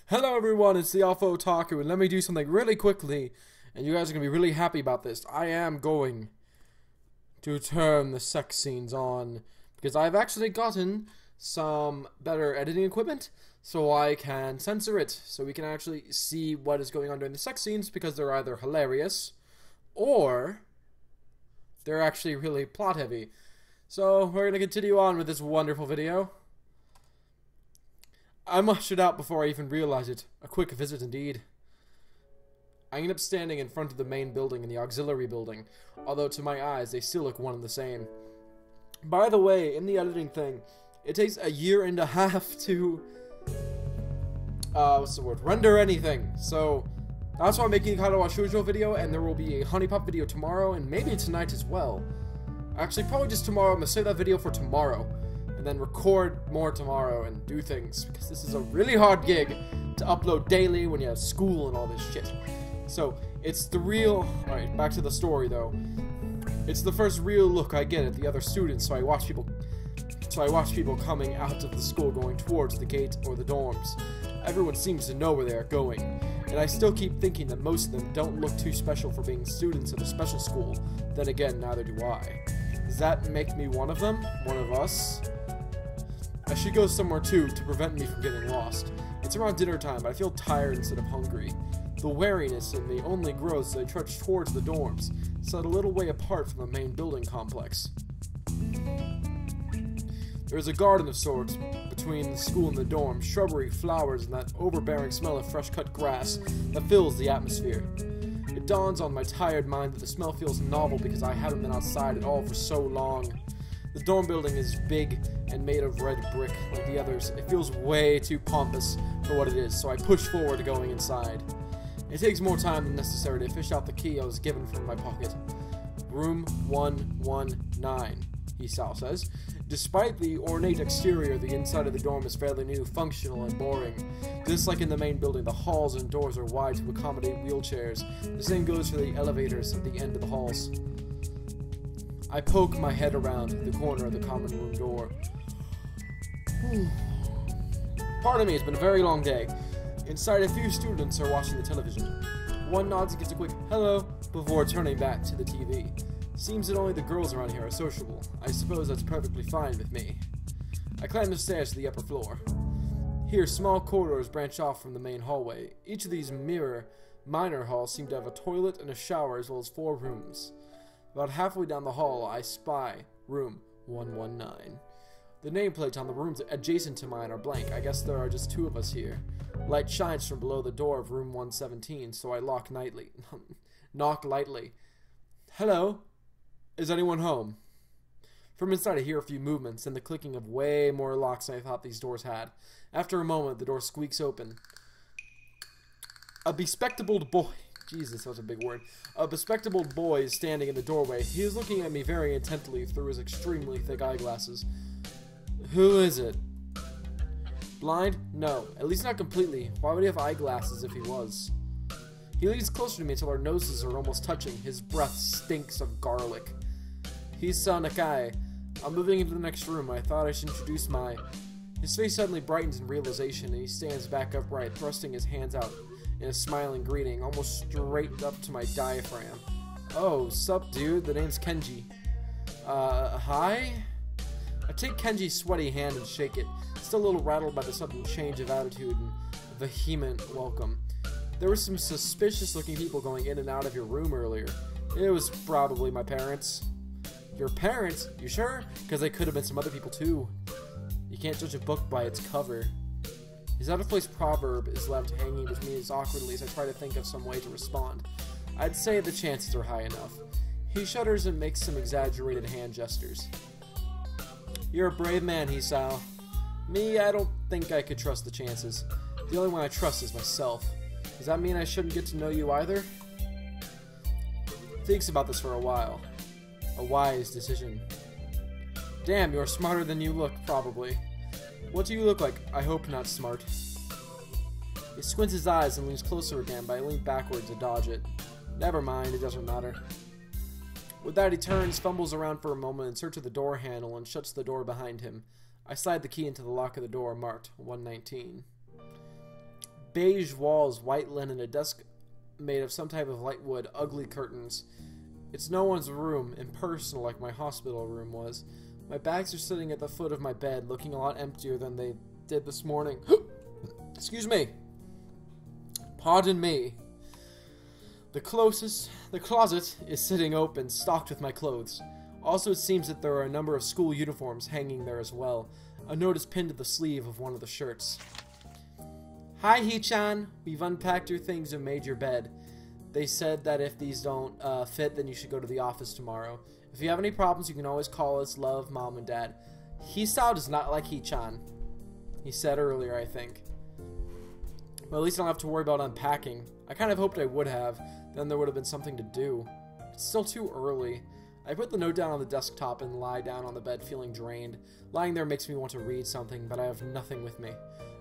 Hello everyone, it's the Alpha Otaku, and let me do something really quickly, and you guys are going to be really happy about this. I am going to turn the sex scenes on, because I've actually gotten some better editing equipment, so I can censor it, so we can actually see what is going on during the sex scenes, because they're either hilarious, or they're actually really plot heavy. So, we're going to continue on with this wonderful video. I mushed it out before I even realized it. A quick visit indeed. I ended up standing in front of the main building and the auxiliary building, although to my eyes they still look one and the same. By the way, in the editing thing, it takes a year and a half to render anything. So that's why I'm making a Katawa Shoujo video, and there will be a honeypop video tomorrow and maybe tonight as well. Actually, probably just tomorrow. I'm gonna save that video for tomorrow. And then record more tomorrow and do things, because this is a really hard gig to upload daily when you have school and all this shit. So, it's the real... Alright, back to the story though. It's the first real look I get at the other students, so I watch people coming out of the school going towards the gate or the dorms. Everyone seems to know where they are going, and I still keep thinking that most of them don't look too special for being students at a special school. Then again, neither do I. Does that make me one of them? One of us? I should go somewhere too to prevent me from getting lost. It's around dinner time, but I feel tired instead of hungry. The wariness in me only grows as I trudge towards the dorms, set a little way apart from the main building complex. There is a garden of sorts between the school and the dorm, shrubbery, flowers, and that overbearing smell of fresh-cut grass that fills the atmosphere. It dawns on my tired mind that the smell feels novel because I haven't been outside at all for so long. The dorm building is big and made of red brick like the others. It feels way too pompous for what it is, so I push forward to going inside. It takes more time than necessary to fish out the key I was given from my pocket. Room 119, Hisao says. Despite the ornate exterior, the inside of the dorm is fairly new, functional, and boring. Just like in the main building, the halls and doors are wide to accommodate wheelchairs. The same goes for the elevators at the end of the halls. I poke my head around the corner of the common room door. Pardon me, it's been a very long day. Inside, a few students are watching the television. One nods and gives a quick hello before turning back to the TV. Seems that only the girls around here are sociable. I suppose that's perfectly fine with me. I climb the stairs to the upper floor. Here, small corridors branch off from the main hallway. Each of these minor halls seem to have a toilet and a shower as well as 4 rooms. About halfway down the hall, I spy room 119. The nameplates on the rooms adjacent to mine are blank. I guess there are just 2 of us here. Light shines from below the door of room 117, so I knock lightly. Hello? Is anyone home? From inside, I hear a few movements and the clicking of way more locks than I thought these doors had. After a moment, the door squeaks open. A bespectacled boy... Jesus, that was a big word. A bespectacled boy is standing in the doorway. He is looking at me very intently through his extremely thick eyeglasses. Who is it? Blind? No, at least not completely. Why would he have eyeglasses if he was? He leans closer to me until our noses are almost touching. His breath stinks of garlic. He's Nakai. I'm moving into the next room. I thought I should introduce my... His face suddenly brightens in realization, and he stands back upright, thrusting his hands out in a smiling greeting, almost straight up to my diaphragm. Oh, sup, dude? The name's Kenji. Hi? I take Kenji's sweaty hand and shake it, still a little rattled by the sudden change of attitude and vehement welcome. There were some suspicious-looking people going in and out of your room earlier. It was probably my parents. Your parents? You sure? Because they could have been some other people, too. You can't judge a book by its cover. His out-of-place proverb is left hanging between me as awkwardly as I try to think of some way to respond. I'd say the chances are high enough. He shudders and makes some exaggerated hand gestures. You're a brave man, Hisao. Me, I don't think I could trust the chances. The only one I trust is myself. Does that mean I shouldn't get to know you either? Thinks about this for a while. A wise decision. Damn, you're smarter than you look, probably. What do you look like? I hope not smart. He squints his eyes and leans closer again, but I lean backwards to dodge it. Never mind, it doesn't matter. With that, he turns, fumbles around for a moment in search of the door handle, and shuts the door behind him. I slide the key into the lock of the door marked 119. Beige walls, white linen, a desk made of some type of light wood, ugly curtains. It's no one's room, impersonal like my hospital room was. My bags are sitting at the foot of my bed, looking a lot emptier than they did this morning. Excuse me. Pardon me. The closet is sitting open, stocked with my clothes. Also, it seems that there are a number of school uniforms hanging there as well. A note is pinned to the sleeve of one of the shirts. Hi, Hee-chan. We've unpacked your things and made your bed. They said that if these don't fit, then you should go to the office tomorrow. If you have any problems, you can always call us. Love, Mom and Dad. Hisao does not like Hee-chan. He said earlier, I think. Well, at least I don't have to worry about unpacking. I kind of hoped I would have. Then there would have been something to do. It's still too early. I put the note down on the desktop and lie down on the bed feeling drained. Lying there makes me want to read something, but I have nothing with me.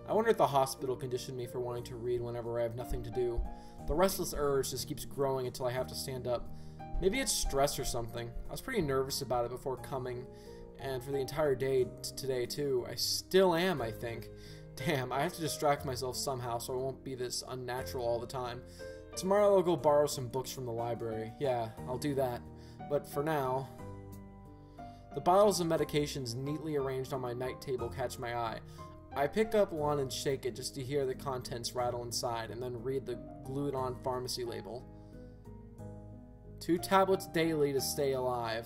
I wonder if the hospital conditioned me for wanting to read whenever I have nothing to do. The restless urge just keeps growing until I have to stand up. Maybe it's stress or something. I was pretty nervous about it before coming, and for the entire day today too. I still am, I think. Damn, I have to distract myself somehow so I won't be this unnatural all the time. Tomorrow I'll go borrow some books from the library. Yeah, I'll do that. But for now... The bottles of medications neatly arranged on my night table catch my eye. I pick up one and shake it just to hear the contents rattle inside, and then read the glued-on pharmacy label. 2 tablets daily to stay alive.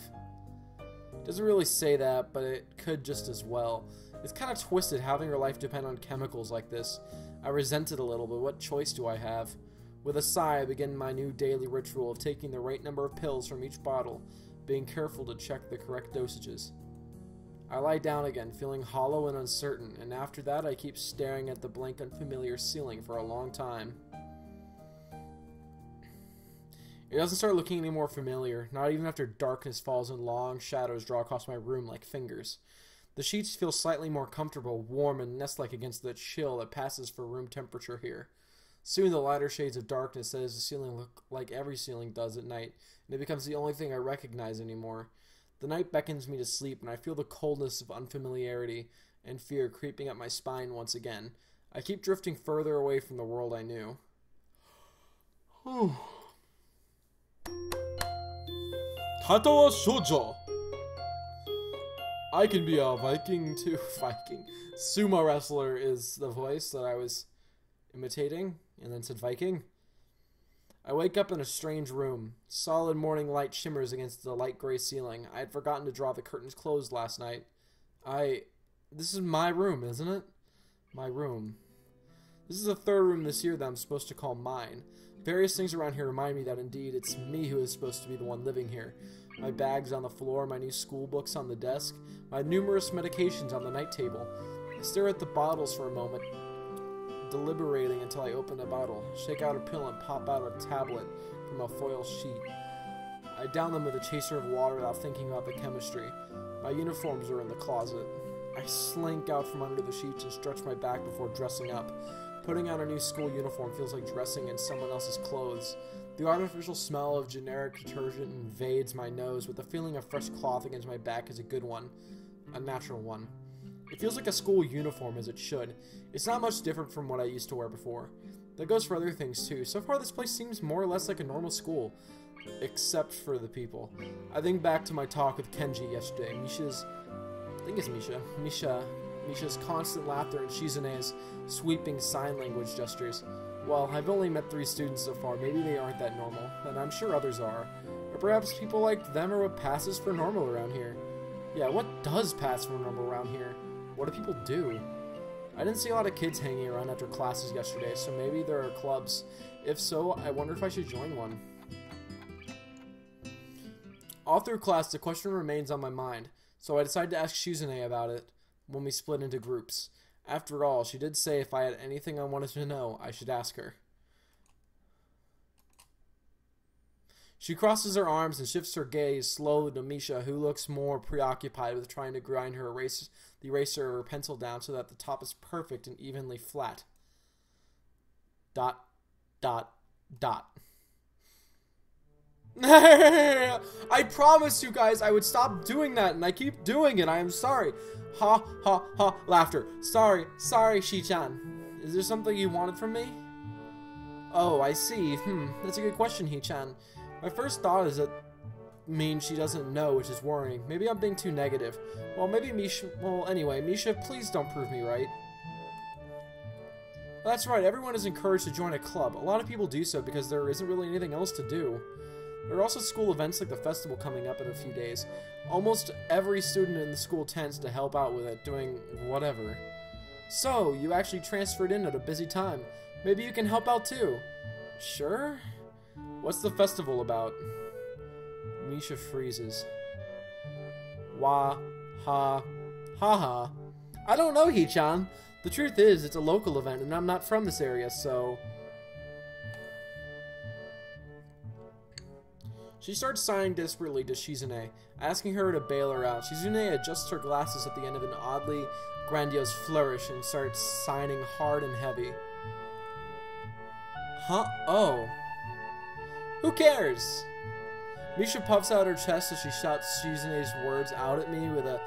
Doesn't really say that, but it could just as well. It's kind of twisted having your life depend on chemicals like this. I resent it a little, but what choice do I have? With a sigh, I begin my new daily ritual of taking the right number of pills from each bottle, being careful to check the correct dosages. I lie down again, feeling hollow and uncertain, and after that I keep staring at the blank, unfamiliar ceiling for a long time. It doesn't start looking any more familiar, not even after darkness falls and long shadows draw across my room like fingers. The sheets feel slightly more comfortable, warm, and nest-like against the chill that passes for room temperature here. Soon the lighter shades of darkness that is the ceiling look like every ceiling does at night, and it becomes the only thing I recognize anymore. The night beckons me to sleep, and I feel the coldness of unfamiliarity and fear creeping up my spine once again. I keep drifting further away from the world I knew. Katawa Shoujo. I can be a Viking too. Viking. Sumo wrestler is the voice that I was imitating, and then said Viking. I wake up in a strange room. Solid morning light shimmers against the light gray ceiling. I had forgotten to draw the curtains closed last night. This is my room, isn't it? My room. This is the 3rd room this year that I'm supposed to call mine. Various things around here remind me that indeed it's me who is supposed to be the one living here. My bags on the floor, my new school books on the desk, my numerous medications on the night table. I stare at the bottles for a moment, deliberating until I open a bottle, shake out a pill, and pop out a tablet from a foil sheet. I down them with a chaser of water without thinking about the chemistry. My uniforms are in the closet. I slink out from under the sheets and stretch my back before dressing up. Putting on a new school uniform feels like dressing in someone else's clothes. The artificial smell of generic detergent invades my nose, but the feeling of fresh cloth against my back is a good one. A natural one. It feels like a school uniform, as it should. It's not much different from what I used to wear before. That goes for other things too. So far this place seems more or less like a normal school. Except for the people. I think back to my talk with Kenji yesterday. Misha's constant laughter and Shizune's sweeping sign language gestures. Well, I've only met 3 students so far. Maybe they aren't that normal, and I'm sure others are. Or perhaps people like them are what passes for normal around here. Yeah, what does pass for normal around here? What do people do? I didn't see a lot of kids hanging around after classes yesterday, so maybe there are clubs. If so, I wonder if I should join one. All through class, the question remains on my mind, so I decided to ask Shizune about it when we split into groups. After all, she did say if I had anything I wanted to know, I should ask her. She crosses her arms and shifts her gaze slowly to Misha, who looks more preoccupied with trying to grind the eraser of her pencil down so that the top is perfect and evenly flat. Dot, dot, dot. I promised you guys I would stop doing that, and I keep doing it. I am sorry. Ha, ha, ha, laughter. Sorry, Shi-chan. Is there something you wanted from me? Oh, I see. That's a good question, Hee-chan. My first thought is that means she doesn't know, which is worrying. Maybe I'm being too negative. Well, maybe Misha... Well, anyway, Misha, please don't prove me right. That's right, everyone is encouraged to join a club. A lot of people do so because there isn't really anything else to do. There are also school events like the festival coming up in a few days. Almost every student in the school tends to help out with it, doing whatever. So, you actually transferred in at a busy time. Maybe you can help out too. Sure? What's the festival about? Misha freezes. Wah, ha, ha ha. I don't know, Hee-chan. The truth is, it's a local event, and I'm not from this area, so... She starts sighing desperately to Shizune, asking her to bail her out. Shizune adjusts her glasses at the end of an oddly grandiose flourish and starts signing hard and heavy. Huh? Oh. Who cares? Misha puffs out her chest as she shouts Shizune's words out at me with a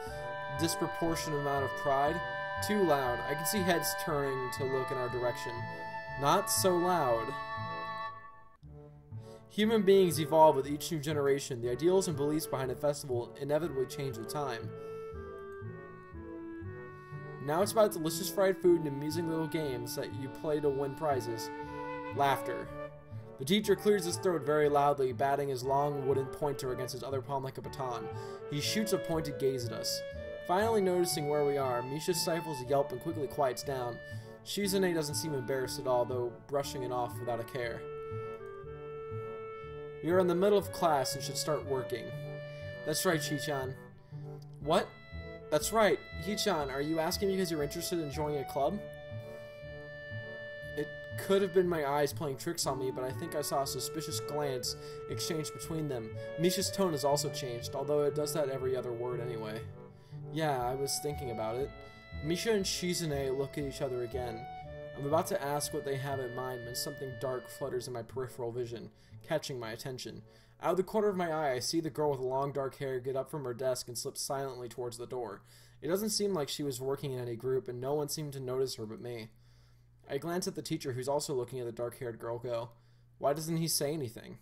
disproportionate amount of pride. Too loud. I can see heads turning to look in our direction. Not so loud. Human beings evolve with each new generation. The ideals and beliefs behind a festival inevitably change with time. Now it's about delicious fried food and amusing little games that you play to win prizes. Laughter. The teacher clears his throat very loudly, batting his long wooden pointer against his other palm like a baton. He shoots a pointed gaze at us. Finally noticing where we are, Misha stifles a yelp and quickly quiets down. Shizune doesn't seem embarrassed at all, though brushing it off without a care. We are in the middle of class and should start working. That's right, Hee-chan. What? That's right. Hee-chan, are you asking me because you're interested in joining a club? It could have been my eyes playing tricks on me, but I think I saw a suspicious glance exchanged between them. Misha's tone has also changed, although it does that every other word anyway. Yeah, I was thinking about it. Misha and Shizune look at each other again. I'm about to ask what they have in mind when something dark flutters in my peripheral vision, catching my attention. Out of the corner of my eye, I see the girl with long dark hair get up from her desk and slip silently towards the door. It doesn't seem like she was working in any group, and no one seemed to notice her but me. I glance at the teacher, who's also looking at the dark-haired girl, go, why doesn't he say anything?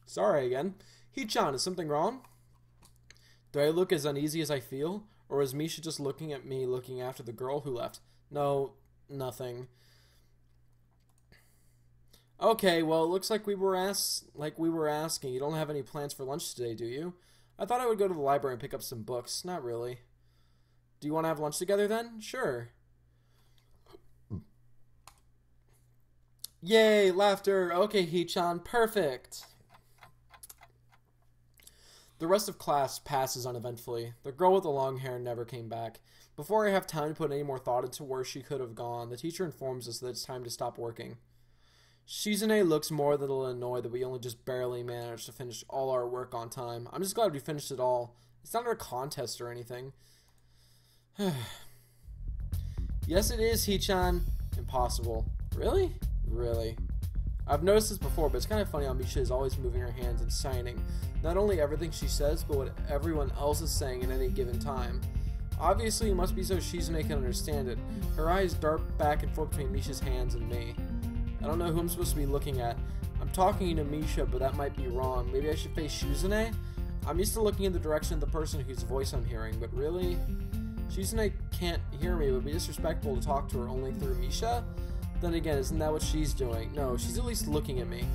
Sorry again. Hee-chan, is something wrong? Do I look as uneasy as I feel? Or is Misha just looking at me looking after the girl who left? No, nothing. Okay, well, it looks like we were asking. You don't have any plans for lunch today, do you? I thought I would go to the library and pick up some books. Not really. Do you want to have lunch together then? Sure. Yay, laughter. Okay, Hee-chan, perfect. The rest of class passes uneventfully. The girl with the long hair never came back. Before I have time to put any more thought into where she could have gone, the teacher informs us that it's time to stop working. Shizune looks more than a little annoyed that we only just barely managed to finish all our work on time. I'm just glad we finished it all. It's not a contest or anything. Yes, it is, Hee-chan. Impossible. Really? Really. I've noticed this before, but it's kind of funny how Misha is always moving her hands and signing not only everything she says, but what everyone else is saying at any given time. Obviously, it must be so Shizune can understand it. Her eyes dart back and forth between Misha's hands and me. I don't know who I'm supposed to be looking at. I'm talking to Misha, but that might be wrong. Maybe I should face Shizune? I'm used to looking in the direction of the person whose voice I'm hearing, but really? Shizune can't hear me. It would be disrespectful to talk to her only through Misha? Then again, isn't that what she's doing? No, she's at least looking at me.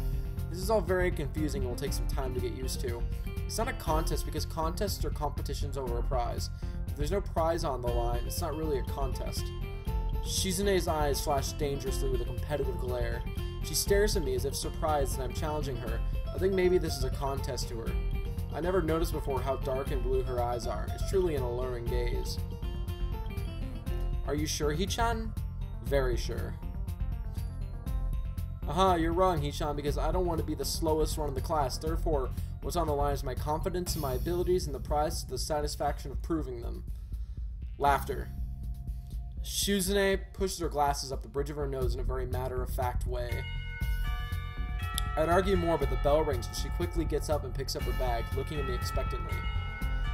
This is all very confusing and will take some time to get used to. It's not a contest because contests are competitions over a prize. If there's no prize on the line, it's not really a contest. Shizune's eyes flash dangerously with a competitive glare. She stares at me as if surprised that I'm challenging her. I think maybe this is a contest to her. I never noticed before how dark and blue her eyes are. It's truly an alluring gaze. Are you sure, Hee-chan? Very sure. Aha, you're wrong, Hee-chan, because I don't want to be the slowest one in the class. Therefore, what's on the line is my confidence in my abilities and the prize to the satisfaction of proving them. Laughter. Shizune pushes her glasses up the bridge of her nose in a very matter-of-fact way. I'd argue more, but the bell rings and she quickly gets up and picks up her bag, looking at me expectantly.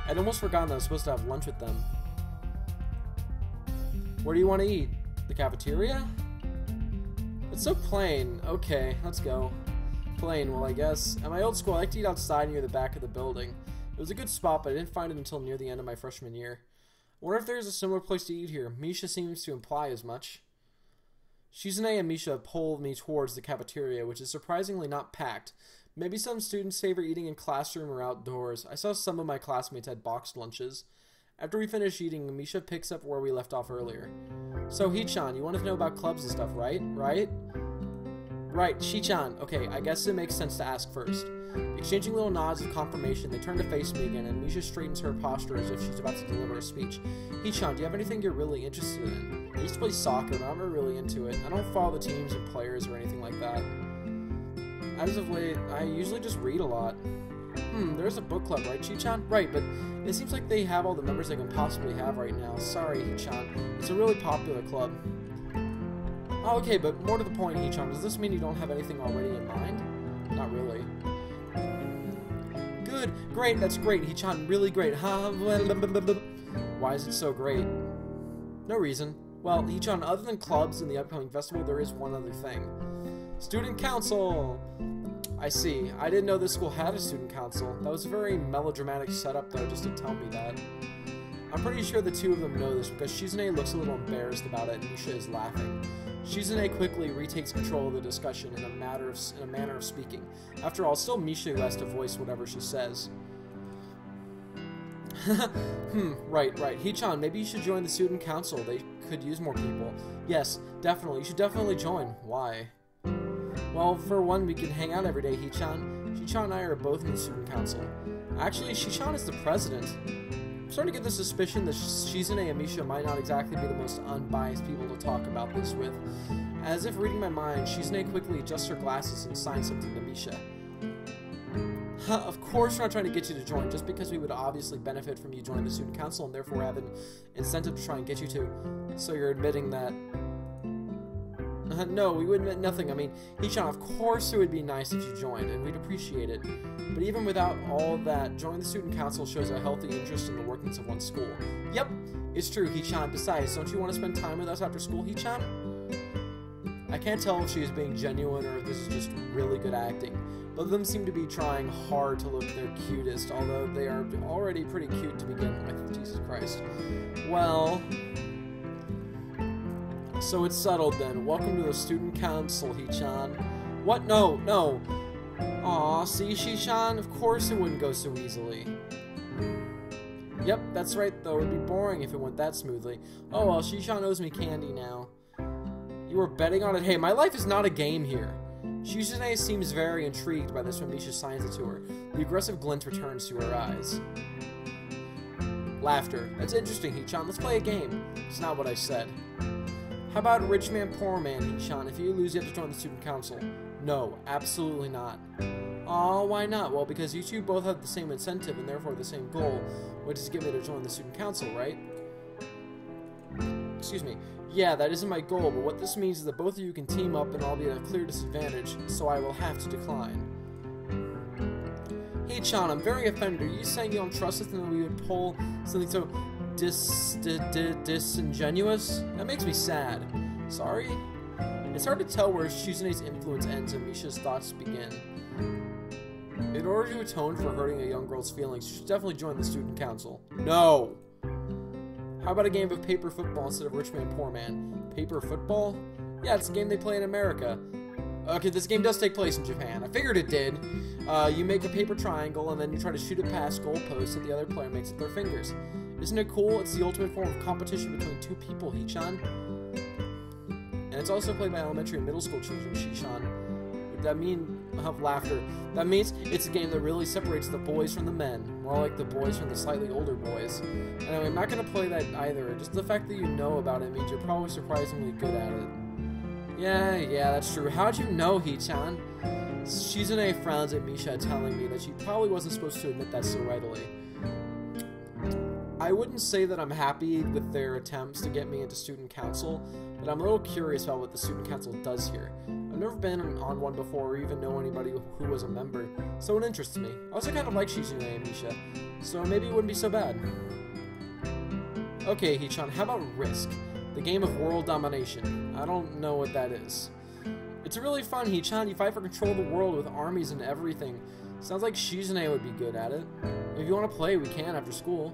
I'd almost forgotten that I was supposed to have lunch with them. Where do you want to eat? The cafeteria? It's so plain. Okay, let's go. Plain, well, I guess. At my old school, I liked to eat outside near the back of the building. It was a good spot, but I didn't find it until near the end of my freshman year. I wonder if there's a similar place to eat here. Misha seems to imply as much. Shizune and Misha pulled me towards the cafeteria, which is surprisingly not packed. Maybe some students favor eating in classroom or outdoors. I saw some of my classmates had boxed lunches. After we finish eating, Misha picks up where we left off earlier. So, Hee-chan, you wanted to know about clubs and stuff, right? Right, Shi-chan. Okay, I guess it makes sense to ask first. Exchanging little nods of confirmation, they turn to face me again, and Misha straightens her posture as if she's about to deliver a speech. Hee-chan, do you have anything you're really interested in? I used to play soccer, but I'm not really into it. I don't follow the teams and players or anything like that. As of late, I usually just read a lot. There's a book club, right, Chi-chan? Right, but it seems like they have all the members they can possibly have right now. Sorry, Hee-chan. It's a really popular club. Oh, okay, but more to the point, Hee-chan, does this mean you don't have anything already in mind? Not really. Good, great, that's great, Hee-chan, really great. Why is it so great? No reason. Well, Hee-chan, other than clubs and the upcoming festival, there is one other thing. Student council! I see. I didn't know this school had a student council. That was a very melodramatic setup, though, just to tell me that. I'm pretty sure the two of them know this, because Shizune looks a little embarrassed about it, and Misha is laughing. Shizune quickly retakes control of the discussion in a manner of speaking. After all, it's still Misha who has to voice whatever she says. Right. Hee-chan, maybe you should join the student council. They could use more people. Yes, definitely. You should definitely join. Why? Well, for one, we can hang out every day, Hee-chan. Shi-chan and I are both in the student council. Actually, Shi-chan is the president. I'm starting to get the suspicion that Shizune and Misha might not exactly be the most unbiased people to talk about this with. As if reading my mind, Shizune quickly adjusts her glasses and signs something to Misha. Of course we're not trying to get you to join, just because we would obviously benefit from you joining the student council and therefore have an incentive to try and get you to. So you're admitting that... No, we would admit nothing. I mean, Hee-chan, of course it would be nice if you joined, and we'd appreciate it. But even without all that, joining the student council shows a healthy interest in the workings of one's school. Yep, it's true, Hee-chan. Besides, don't you want to spend time with us after school, Hee-chan? I can't tell if she is being genuine or if this is just really good acting. Both of them seem to be trying hard to look their cutest, although they are already pretty cute to begin with. Jesus Christ. Well... So it's settled then. Welcome to the student council, Hee-chan. What? No. Aw, see, Shi-chan? Of course it wouldn't go so easily. Yep, that's right, though. It'd be boring if it went that smoothly. Oh well, Shi-chan owes me candy now. You were betting on it? Hey, my life is not a game here. Shizune seems very intrigued by this when Misha signs it to her. The aggressive glint returns to her eyes. Laughter. That's interesting, Hee-chan. Let's play a game. It's not what I said. How about rich man, poor man, Hee-chan? If you lose, you have to join the student council. No, absolutely not. Aw, why not? Well, because you two both have the same incentive and therefore the same goal, which is to get me to join the student council, right? Excuse me. Yeah, that isn't my goal, but what this means is that both of you can team up and I'll be at a clear disadvantage, so I will have to decline. Hey-chan, I'm very offended. Are you saying you don't trust us and that we would pull something so disingenuous? That makes me sad. Sorry? It's hard to tell where Shizune's influence ends and Misha's thoughts begin. In order to atone for hurting a young girl's feelings, you should definitely join the student council. No! How about a game of paper football instead of rich man, poor man? Paper football? Yeah, it's a game they play in America. Okay, this game does take place in Japan. I figured it did. You make a paper triangle and then you try to shoot it past goalposts that the other player makes with their fingers. Isn't it cool? It's the ultimate form of competition between two people, Hee-chan. And it's also played by elementary and middle school children, Shi-chan. That means laughter. That means it's a game that really separates the boys from the men. More like the boys from the slightly older boys. Anyway, I'm not going to play that either. Just the fact that you know about it means you're probably surprisingly good at it. Yeah, that's true. How'd you know, Hee-chan? Shizune frowns at Misha, telling me that she probably wasn't supposed to admit that so readily. I wouldn't say that I'm happy with their attempts to get me into student council, but I'm a little curious about what the student council does here. I've never been on one before or even know anybody who was a member, so it interests me. I also kind of like Shizune and Misha, so maybe it wouldn't be so bad. Okay, Hee-chan, how about risk? The game of world domination. I don't know what that is. It's really fun, Hee-chan. You fight for control of the world with armies and everything. Sounds like Shizune would be good at it. If you want to play, we can after school.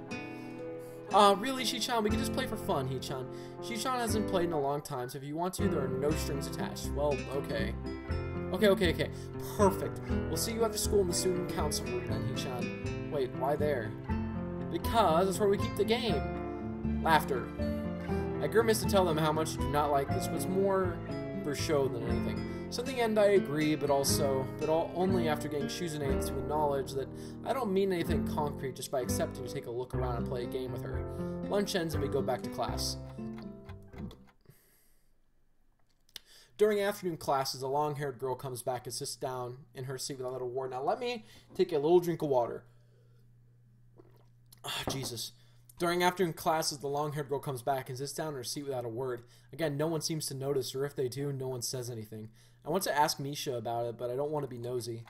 Really, Hee-chan? We can just play for fun, Hee-chan. Hee-chan hasn't played in a long time, so if you want to, there are no strings attached. Well, okay. Okay. Perfect. We'll see you after school in the student council room then, Hee-chan. Wait, why there? Because that's where we keep the game. Laughter. I grimaced to tell them how much I do not like this, but it's more for show than anything. Something and I agree, but only after getting Shizune to acknowledge that I don't mean anything concrete just by accepting to take a look around and play a game with her. Lunch ends and we go back to class. During afternoon classes, a long-haired girl comes back and sits down in her seat without a word. Now let me take a little drink of water. Ah, Jesus. During afternoon classes, the long-haired girl comes back and sits down in her seat without a word. Again, no one seems to notice, or if they do, no one says anything. I want to ask Misha about it, but I don't want to be nosy.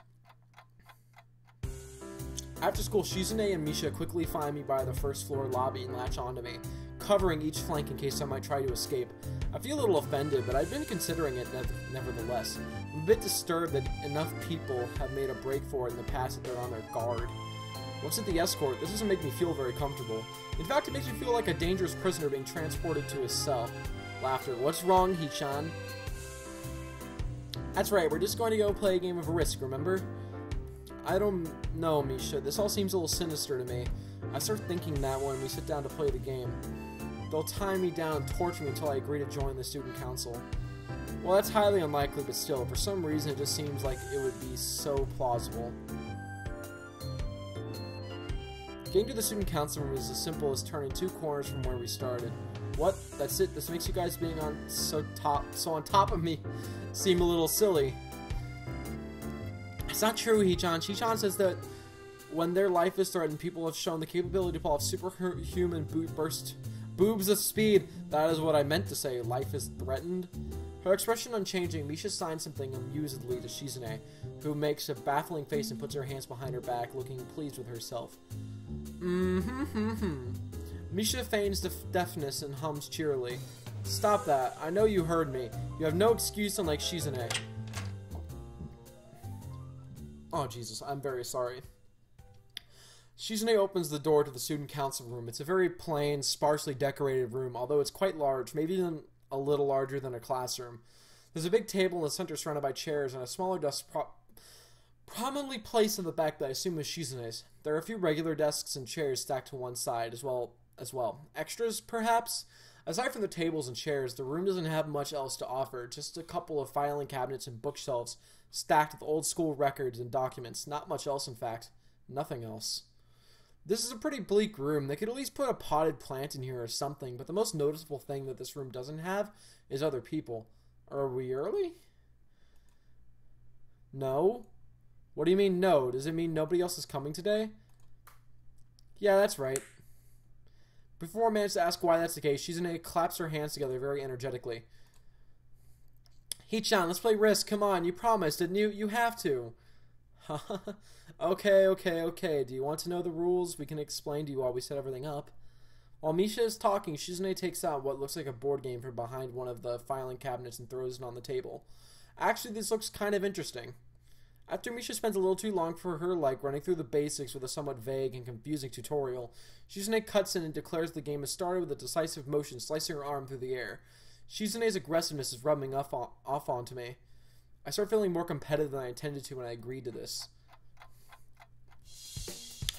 After school, Shizune and Misha quickly find me by the first floor lobby and latch onto me, covering each flank in case I might try to escape. I feel a little offended, but I've been considering it nevertheless. I'm a bit disturbed that enough people have made a break for it in the past that they're on their guard. Once at the escort, this doesn't make me feel very comfortable. In fact, it makes me feel like a dangerous prisoner being transported to his cell. Laughter. What's wrong, Hee-chan? That's right, we're just going to go play a game of Risk, remember? I don't know, Misha. This all seems a little sinister to me. I start thinking that when we sit down to play the game. They'll tie me down and torture me until I agree to join the student council. Well, that's highly unlikely, but still, for some reason it just seems like it would be so plausible. Getting to the student council room is as simple as turning 2 corners from where we started. What? That's it? This makes you guys being so on top of me seem a little silly. It's not true, Hee-chan. Hee-chan says that when their life is threatened, people have shown the capability to pull off superhuman boobs of speed. That is what I meant to say. Life is threatened. Her expression unchanging, Misha signs something amusedly to Shizune, who makes a baffling face and puts her hands behind her back, looking pleased with herself. Misha feigns deafness and hums cheerily. Stop that. I know you heard me. You have no excuse unlike Shizune. Oh, Jesus. I'm very sorry. Shizune opens the door to the student council room. It's a very plain, sparsely decorated room, although it's quite large, maybe even a little larger than a classroom. There's a big table in the center surrounded by chairs, and a smaller desk prominently placed in the back that I assume is Shizune's. There are a few regular desks and chairs stacked to one side as well. Extras, perhaps? Aside from the tables and chairs, the room doesn't have much else to offer, just a couple of filing cabinets and bookshelves stacked with old-school records and documents. Not much else, in fact. Nothing else. This is a pretty bleak room. They could at least put a potted plant in here or something, but the most noticeable thing that this room doesn't have is other people. Are we early? No? What do you mean no? Does it mean nobody else is coming today? Yeah, that's right. Before I manage to ask why that's the case, Shizune claps her hands together very energetically. Hee-chan, let's play Risk. Come on, you promised, didn't you? You have to. Okay. Do you want to know the rules? We can explain to you while we set everything up. While Misha is talking, Shizune takes out what looks like a board game from behind one of the filing cabinets and throws it on the table. Actually, this looks kind of interesting. After Misha spends a little too long for her like running through the basics with a somewhat vague and confusing tutorial, Shizune cuts in and declares the game has started with a decisive motion slicing her arm through the air. Shizune's aggressiveness is rubbing off onto me. I start feeling more competitive than I intended to when I agreed to this.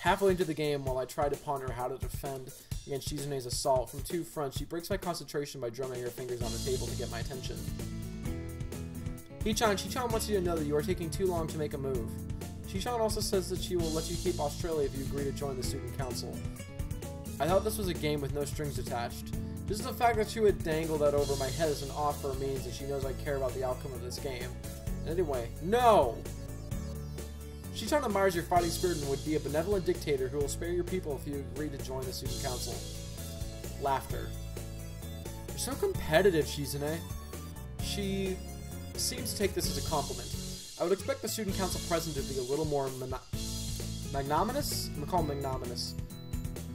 Halfway into the game, while I try to ponder how to defend against Shizune's assault from 2 fronts, she breaks my concentration by drumming her fingers on the table to get my attention. Hee-chan wants you to know that you are taking too long to make a move. Hee-chan also says that she will let you keep Australia if you agree to join the student council. I thought this was a game with no strings attached. Just the fact that she would dangle that over my head as an offer means that she knows I care about the outcome of this game. Anyway, no! Hee-chan admires your fighting spirit and would be a benevolent dictator who will spare your people if you agree to join the student council. Laughter. You're so competitive, Shizune. She seems to take this as a compliment. I would expect the student council president to be a little more magnanimous? I'm gonna call him magnanimous.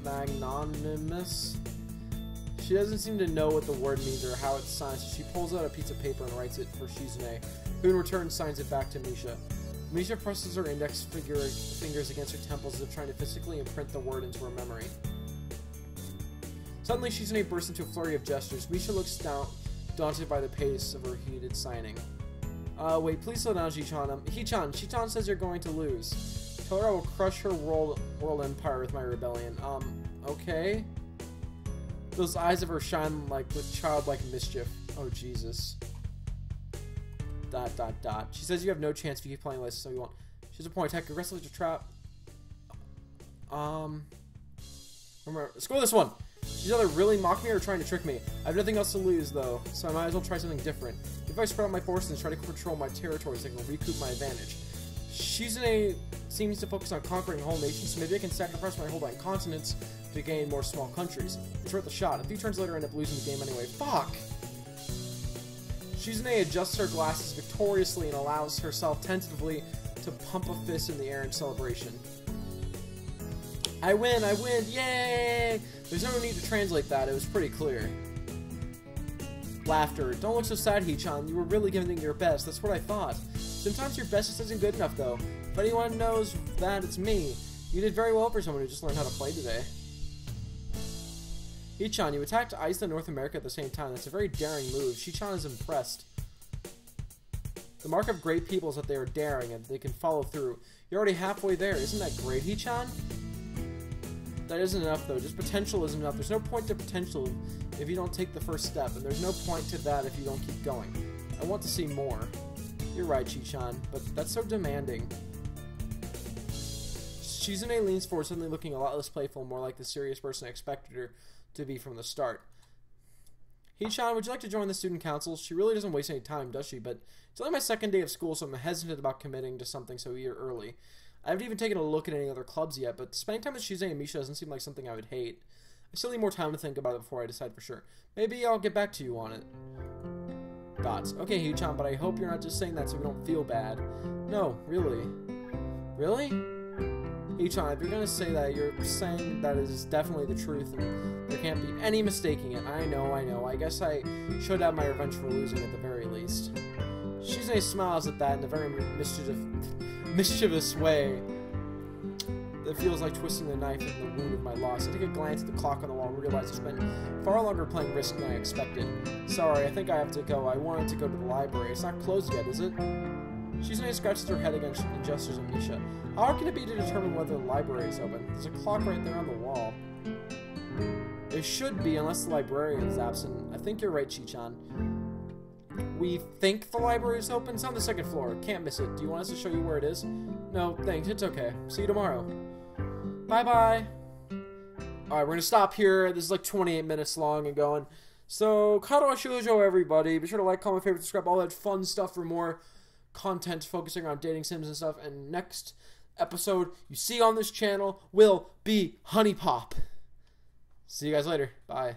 Magnanimous? She doesn't seem to know what the word means or how it's signed, so she pulls out a piece of paper and writes it for Shizune, who in return signs it back to Misha. Misha presses her index fingers against her temples as if trying to physically imprint the word into her memory. Suddenly, Shizune bursts into a flurry of gestures. Misha looks down, daunted by the pace of her heated signing. Wait, please slow down, Hichan. Shitan says you're going to lose. Tell her I will crush her world empire with my rebellion. Okay? Those eyes of her shine like with childlike mischief. Oh, Jesus. ... She says you have no chance if you keep playing like this, so you won't. She has a point. Attack aggressively to trap. Remember, screw this one! She's either really mocking me or trying to trick me. I have nothing else to lose, though, so I might as well try something different. If I spread out my forces and try to control my territories, I can recoup my advantage. Shizune seems to focus on conquering whole nations, so maybe I can sacrifice my hold on continents to gain more small countries. It's worth a shot. A few turns later, I end up losing the game anyway. Fuck! Shizune adjusts her glasses victoriously and allows herself tentatively to pump a fist in the air in celebration. I win! Yay! There's no need to translate that, it was pretty clear. Laughter. Don't look so sad, Hichan. You were really giving it your best, that's what I thought. Sometimes your best just isn't good enough, though. If anyone knows that, it's me. You did very well for someone who just learned how to play today. Hichan, you attacked Iceland and North America at the same time. That's a very daring move. Hichan is impressed. The mark of great people is that they are daring and they can follow through. You're already halfway there. Isn't that great, Hichan? That isn't enough, though. Just potential isn't enough. There's no point to potential if you don't take the first step, and there's no point to that if you don't keep going. I want to see more. You're right, Hichan, but that's so demanding. Shizune leans forward, suddenly looking a lot less playful, more like the serious person I expected her to be from the start. Hichan, would you like to join the student council? She really doesn't waste any time, does she? But it's only my second day of school, so I'm hesitant about committing to something so early. I haven't even taken a look at any other clubs yet, but spending time with Shizune and Misha doesn't seem like something I would hate. I still need more time to think about it before I decide for sure. Maybe I'll get back to you on it. Dots. Okay, Hichan, but I hope you're not just saying that so we don't feel bad. No, really. Really? Hichan, if you're gonna say that, you're saying that is definitely the truth, and there can't be any mistaking it. I know. I guess I should have my revenge for losing at the very least. Shizune smiles at that in a very mischievous way that feels like twisting the knife in the wound of my loss. I take a glance at the clock on the wall and realize I spent far longer playing Risk than I expected. Sorry, I think I have to go. I wanted to go to the library. It's not closed yet, is it? Shizune scratches her head against and gestures at Misha. How hard can it be to determine whether the library is open? There's a clock right there on the wall. It should be, unless the librarian is absent. I think you're right, Hichan. We think the library is open? It's on the second floor. Can't miss it. Do you want us to show you where it is? No, thanks. It's okay. See you tomorrow. Bye-bye. Alright, we're gonna stop here. This is like 28 minutes long and going. So, Katawa Shoujo, everybody. Be sure to like, comment, favorite, subscribe, all that fun stuff for more content focusing on dating sims and stuff. And next episode you see on this channel will be Honey Pop. See you guys later. Bye.